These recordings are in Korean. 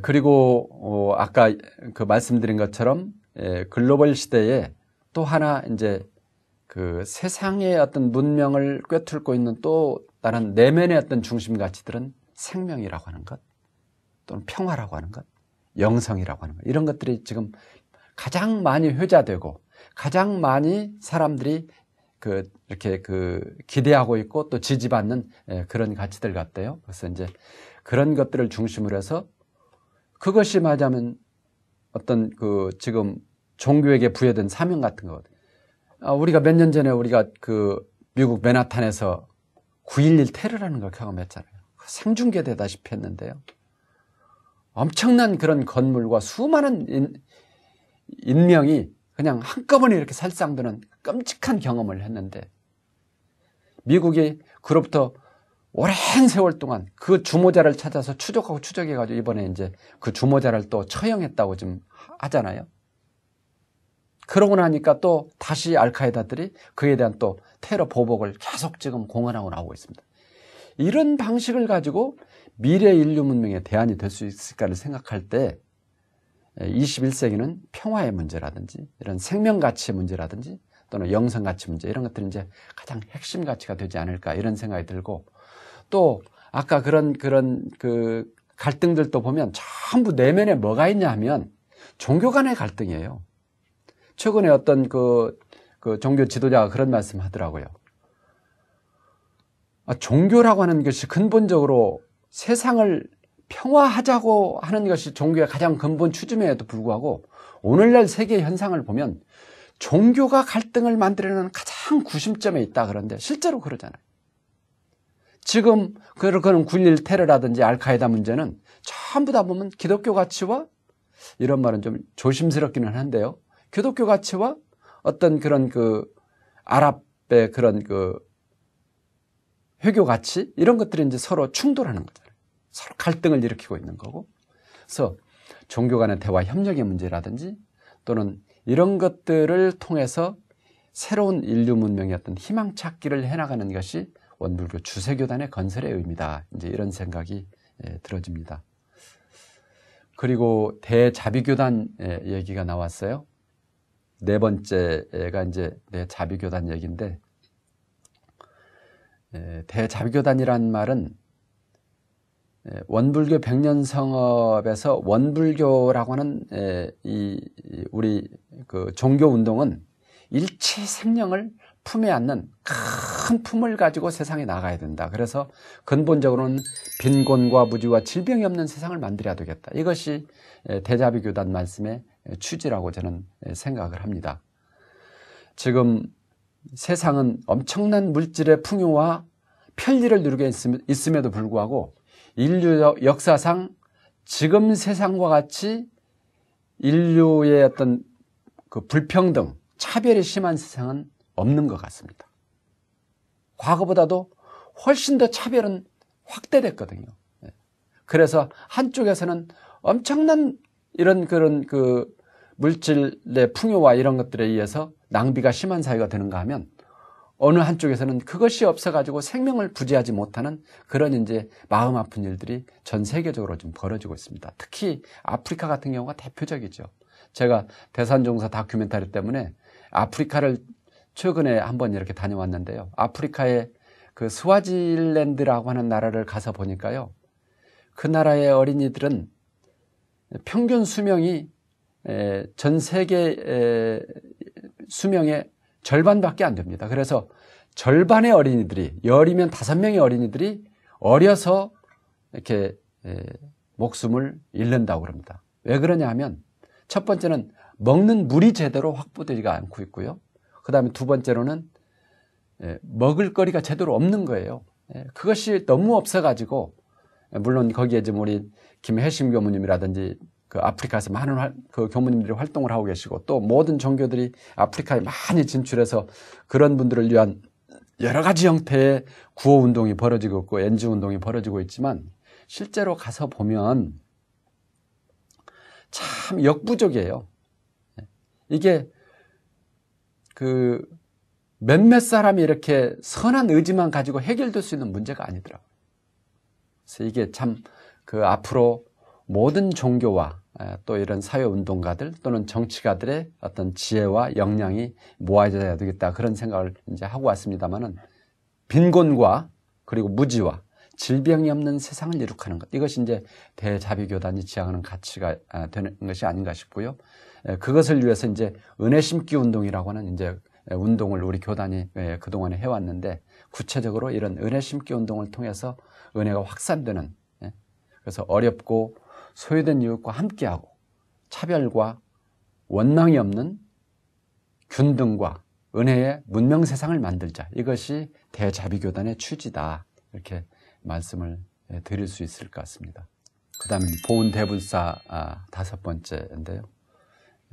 그리고 아까 그 말씀드린 것처럼 글로벌 시대에 또 하나 이제 그 세상의 어떤 문명을 꿰뚫고 있는 또 다른 내면의 어떤 중심 가치들은 생명이라고 하는 것, 또는 평화라고 하는 것, 영성이라고 하는 것, 이런 것들이 지금 가장 많이 회자되고 가장 많이 사람들이 이렇게 기대하고 있고 또 지지받는 그런 가치들 같대요. 그래서 이제 그런 것들을 중심으로 해서 그것이 말하자면 어떤 지금 종교에게 부여된 사명 같은 거거든요. 우리가 몇 년 전에 우리가 미국 맨하탄에서 9.11 테러라는 걸 경험했잖아요. 생중계되다시피 했는데요. 엄청난 그런 건물과 수많은 인명이 그냥 한꺼번에 이렇게 살상되는 끔찍한 경험을 했는데, 미국이 그로부터 오랜 세월 동안 그 주모자를 찾아서 추적하고 추적해가지고 이번에 이제 그 주모자를 또 처형했다고 지금 하잖아요. 그러고 나니까 또 다시 알카에다들이 그에 대한 또 테러 보복을 계속 지금 공언하고 나오고 있습니다. 이런 방식을 가지고 미래 인류 문명의 대안이 될 수 있을까를 생각할 때 21세기는 평화의 문제라든지 이런 생명가치의 문제라든지 또는 영성가치 문제, 이런 것들이 이제 가장 핵심 가치가 되지 않을까, 이런 생각이 들고, 또 아까 그런 갈등들도 보면 전부 내면에 뭐가 있냐 하면 종교 간의 갈등이에요. 최근에 어떤 그 종교 지도자가 그런 말씀 하더라고요. 종교라고 하는 것이 근본적으로 세상을 평화하자고 하는 것이 종교의 가장 근본 추즘에도 불구하고 오늘날 세계 현상을 보면 종교가 갈등을 만들어내는 가장 구심점에 있다 그러는데 실제로 그러잖아요. 지금 그런 9.11 테러라든지 알카에다 문제는 전부 다 보면 기독교 가치와, 이런 말은 좀 조심스럽기는 한데요, 기독교 가치와 어떤 그런 아랍의 그런 회교 가치, 이런 것들이 이제 서로 충돌하는 거잖아요. 서로 갈등을 일으키고 있는 거고. 그래서 종교 간의 대화 협력의 문제라든지 또는 이런 것들을 통해서 새로운 인류 문명의 어떤 희망 찾기를 해나가는 것이 원불교 주세교단의 건설의 의미다, 이제 이런 생각이 들어집니다. 그리고 대자비교단 얘기가 나왔어요. 네 번째가 이제 대자비교단 얘기인데, 대자비교단이란 말은 원불교 백년성업에서 원불교라고 하는 우리 종교 운동은 일체 생명을 품에 안는 큰 품을 가지고 세상에 나가야 된다. 그래서 근본적으로는 빈곤과 무지와 질병이 없는 세상을 만들어야 되겠다. 이것이 대자비교단 말씀의 취지라고 저는 생각을 합니다. 지금 세상은 엄청난 물질의 풍요와 편리를 누리고 있음에도 불구하고 인류 역사상 지금 세상과 같이 인류의 어떤 불평등, 차별이 심한 세상은 없는 것 같습니다. 과거보다도 훨씬 더 차별은 확대됐거든요. 그래서 한쪽에서는 엄청난 이런 그런 물질의 풍요와 이런 것들에 의해서 낭비가 심한 사회가 되는가 하면, 어느 한쪽에서는 그것이 없어가지고 생명을 부지하지 못하는 그런 이제 마음 아픈 일들이 전 세계적으로 좀 벌어지고 있습니다. 특히 아프리카 같은 경우가 대표적이죠. 제가 대산종사 다큐멘터리 때문에 아프리카를 최근에 한번 이렇게 다녀왔는데요. 아프리카의 스와질랜드라고 하는 나라를 가서 보니까요, 그 나라의 어린이들은 평균 수명이 전 세계 수명의 절반밖에 안 됩니다. 그래서 절반의 어린이들이, 10이면 5명의 어린이들이 어려서 이렇게 목숨을 잃는다고 그럽니다. 왜 그러냐 하면, 첫 번째는 먹는 물이 제대로 확보되지가 않고 있고요. 그 다음에 두 번째로는 먹을 거리가 제대로 없는 거예요. 그것이 너무 없어가지고, 물론 거기에 지금 우리 김혜심 교무님이라든지 아프리카에서 많은 교무님들이 활동을 하고 계시고, 또 모든 종교들이 아프리카에 많이 진출해서 그런 분들을 위한 여러 가지 형태의 구호운동이 벌어지고 있고 NGO 운동이 벌어지고 있지만, 실제로 가서 보면 참 역부족이에요. 이게 몇몇 사람이 이렇게 선한 의지만 가지고 해결될 수 있는 문제가 아니더라고요. 그래서 이게 참 앞으로 모든 종교와 또 이런 사회운동가들 또는 정치가들의 어떤 지혜와 역량이 모아져야 되겠다, 그런 생각을 이제 하고 왔습니다만은, 빈곤과 그리고 무지와 질병이 없는 세상을 이룩하는 것, 이것이 이제 대자비교단이 지향하는 가치가 되는 것이 아닌가 싶고요. 그것을 위해서 이제 은혜 심기 운동이라고 하는 이제 운동을 우리 교단이 그동안에 해왔는데, 구체적으로 이런 은혜 심기 운동을 통해서 은혜가 확산되는, 그래서 어렵고 소외된 이웃과 함께하고 차별과 원망이 없는 균등과 은혜의 문명 세상을 만들자, 이것이 대자비교단의 취지다, 이렇게 말씀을 드릴 수 있을 것 같습니다. 그 다음에 보은대불사 5번째인데요.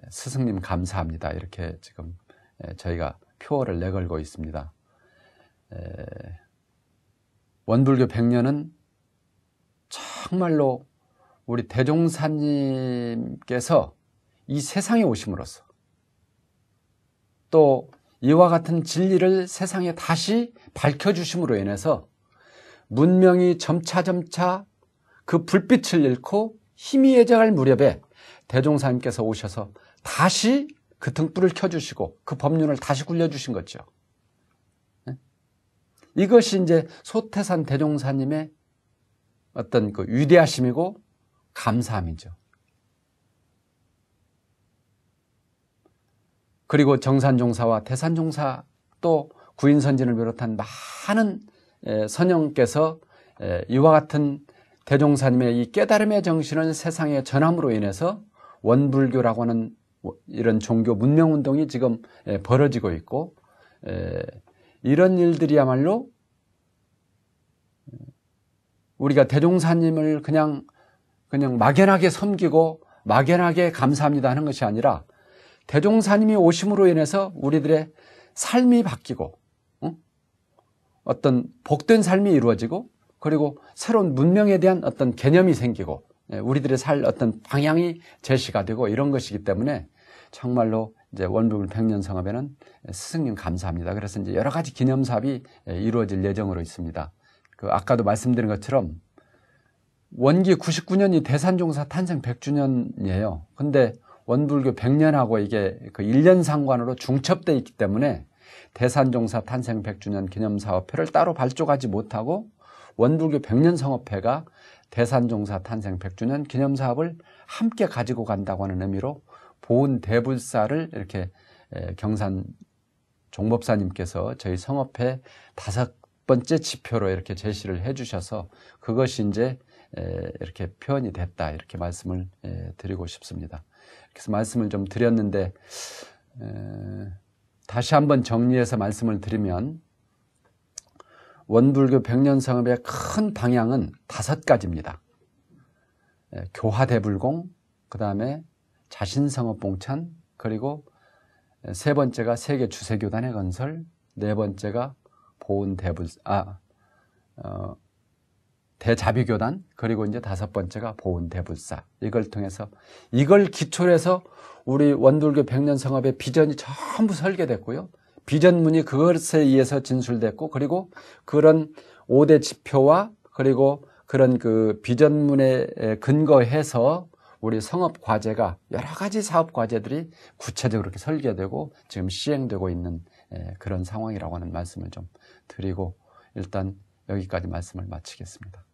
스승님 감사합니다, 이렇게 지금 저희가 표어를 내걸고 있습니다. 원불교 100년은 정말로 우리 대종사님께서 이 세상에 오심으로써 또 이와 같은 진리를 세상에 다시 밝혀주심으로 인해서 문명이 점차점차 그 불빛을 잃고 희미해져갈 무렵에 대종사님께서 오셔서 다시 그 등불을 켜주시고 그 법륜을 다시 굴려주신 거죠. 이것이 이제 소태산 대종사님의 어떤 그 위대하심이고 감사함이죠. 그리고 정산종사와 대산종사 또 구인선진을 비롯한 많은 선영께서 이와 같은 대종사님의 이 깨달음의 정신을 세상에 전함으로 인해서 원불교라고 하는 이런 종교 문명운동이 지금 벌어지고 있고, 이런 일들이야말로 우리가 대종사님을 그냥 막연하게 섬기고 막연하게 감사합니다 하는 것이 아니라, 대종사님이 오심으로 인해서 우리들의 삶이 바뀌고 어떤 복된 삶이 이루어지고, 그리고 새로운 문명에 대한 어떤 개념이 생기고 우리들의 살 어떤 방향이 제시가 되고, 이런 것이기 때문에 정말로 이제 원불교 100년 성업에는 스승님 감사합니다, 그래서 이제 여러 가지 기념 사업이 이루어질 예정으로 있습니다. 그 아까도 말씀드린 것처럼 원기 99년이 대산종사 탄생 100주년이에요. 근데 원불교 100년하고 이게 그 1년 상관으로 중첩되어 있기 때문에 대산종사 탄생 100주년 기념사업회를 따로 발족하지 못하고, 원불교 100년 성업회가 대산종사 탄생 100주년 기념사업을 함께 가지고 간다고 하는 의미로 보은대불사를 이렇게 경산 종법사님께서 저희 성업회 5번째 지표로 이렇게 제시를 해 주셔서 그것이 이제 이렇게 표현이 됐다, 이렇게 말씀을 드리고 싶습니다. 그래서 말씀을 좀 드렸는데, 다시 한번 정리해서 말씀을 드리면, 원불교 100년 성업의 큰 방향은 5가지입니다. 교화대불공, 그 다음에 자신성업봉찬, 그리고 3번째가 세계 주세교단의 건설, 4번째가 대자비교단, 그리고 이제 5번째가 보은대불사. 이걸 통해서, 이걸 기초로 해서 우리 원불교 100년 성업의 비전이 전부 설계됐고요. 비전문이 그것에 의해서 진술됐고, 그리고 그런 5대 지표와 그리고 그런 그 비전문에 근거해서 우리 성업 과제가, 여러 가지 사업 과제들이 구체적으로 이렇게 설계되고 지금 시행되고 있는 그런 상황이라고 하는 말씀을 좀 드리고, 일단 여기까지 말씀을 마치겠습니다.